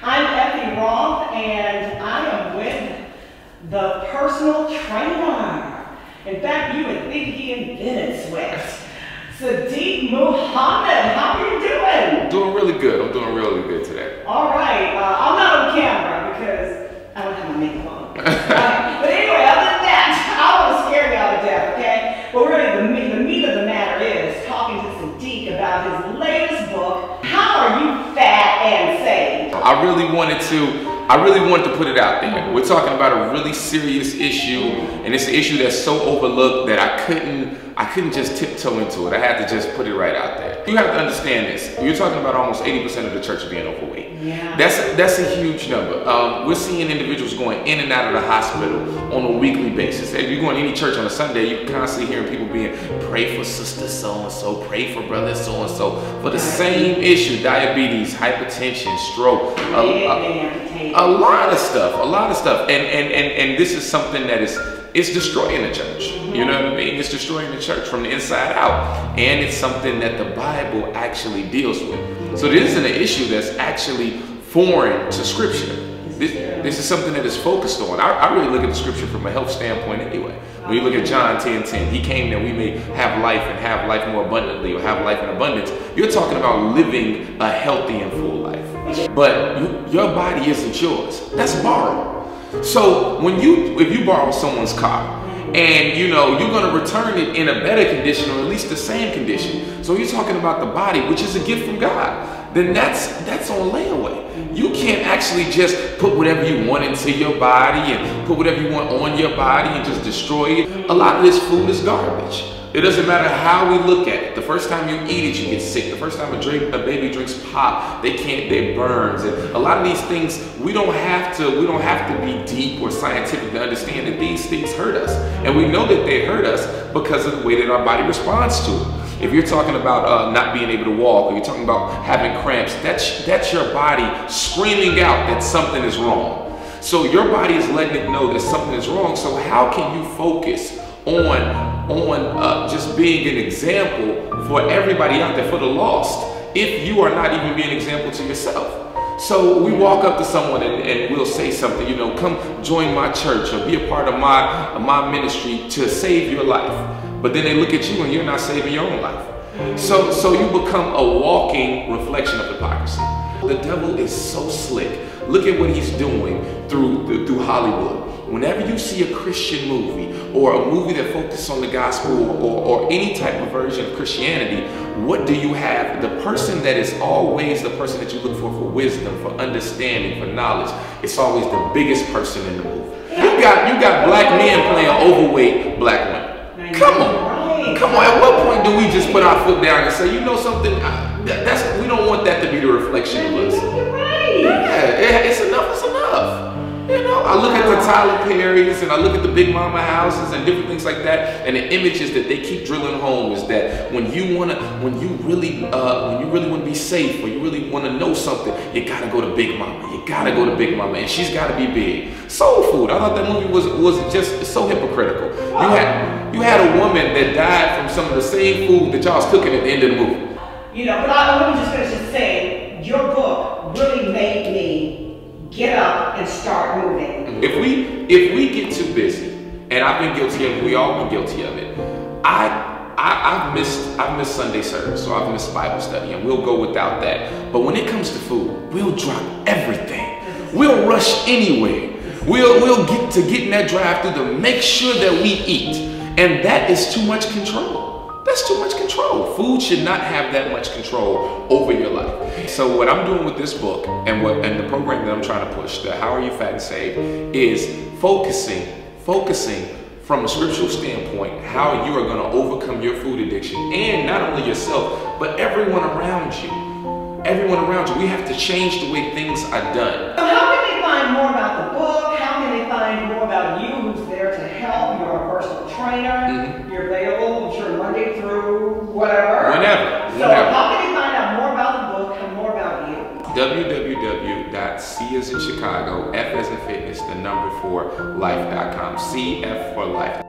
I'm Effie Rolfe, and I am with the personal trainer. In fact, you would think he invented sweat. Siddiqu Muhammad, how are you doing? Doing really good. I'm doing really good today. All right. I'm not on camera because I don't have my makeup on. But anyway, other than that, I want to scare you out to death, okay? But really, the meat of the matter is talking to Siddiqu about his latest book, How Are You Fat and Saved? I really wanted to put it out there. We're talking about a really serious issue, and it's an issue that's so overlooked that I couldn't just tiptoe into it. I had to just put it right out there. You have to understand this. You're talking about almost 80% of the church being overweight. Yeah. That's a huge number. We're seeing individuals going in and out of the hospital on a weekly basis. If you go in any church on a Sunday, you're constantly hearing people being, pray for sister so-and-so, pray for brother so-and-so, for the same issue, diabetes, hypertension, stroke, a lot of stuff. And this is something that it's destroying the church. You know what I mean? It's destroying the church from the inside out. And it's something that the Bible actually deals with. So this isn't an issue that's actually foreign to Scripture. This is something that is focused on. I really look at the Scripture from a health standpoint anyway. When you look at John 10:10, he came that we may have life and have life more abundantly, or have life in abundance. You're talking about living a healthy and full life. But your body isn't yours. That's borrowed. So if you borrow someone's car, and you're going to return it in a better condition, or at least the same condition. So you're talking about the body, which is a gift from God. Then that's on layaway. You can't actually just put whatever you want into your body and put whatever you want on your body and just destroy it. A lot of this food is garbage. It doesn't matter how we look at it. The first time you eat it, you get sick. The first time a baby drinks pop, they burns. And a lot of these things, we don't have to be deep or scientific to understand that these things hurt us. And we know that they hurt us because of the way that our body responds to it. If you're talking about not being able to walk, or you're talking about having cramps, that's your body screaming out that something is wrong. So your body is letting it know that something is wrong. So how can you focus on just being an example for everybody out there, for the lost, if you are not even being an example to yourself? So we walk up to someone and we'll say something, come join my church or be a part of my ministry to save your life. But then they look at you and you're not saving your own life. So you become a walking reflection of hypocrisy. The devil is so slick. Look at what he's doing through Hollywood. Whenever you see a Christian movie or a movie that focuses on the gospel or any type of version of Christianity, what do you have? The person that is always the person that you look for wisdom, for understanding, for knowledge, it's always the biggest person in the movie. You got black men playing overweight black women. Come on. At what point do we just put our foot down and say, you know something? We don't want that to be the reflection of us. Yeah, it's enough. It's enough. I look at the Tyler Perrys and I look at the Big Mama houses and different things like that, and the images that they keep drilling home is that when you really want to be safe, or you really want to know something, you gotta go to Big Mama. You gotta go to Big Mama, and she's gotta be big. Soul Food. I thought that movie was just so hypocritical. You had a woman that died from some of the same food that y'all was cooking at the end of the movie. But let me just finish this saying, your book really made me get up and start moving. If we get too busy, and I've been guilty of it, we all been guilty of it. I've missed Sunday service, so I've missed Bible study, and we'll go without that. But when it comes to food, we'll drop everything. We'll rush anywhere. We'll get in that drive-thru to make sure that we eat, and that is too much control. That's too much control. Food should not have that much control over your life. So what I'm doing with this book and the program that I'm trying to push, the How Are You Fat and Saved, is focusing from a scriptural standpoint, how you are going to overcome your food addiction, and not only yourself, but everyone around you. Everyone around you. We have to change the way things are done. So how can they find more about the book? How can they find more about you, who's there to help? You're a personal trainer. You're available, I'm sure, Monday through whatever. Whenever. So how can they find out more about the book and more about you? www.C as in Chicago, F as in fitness, the number 4, life.com. CF for life.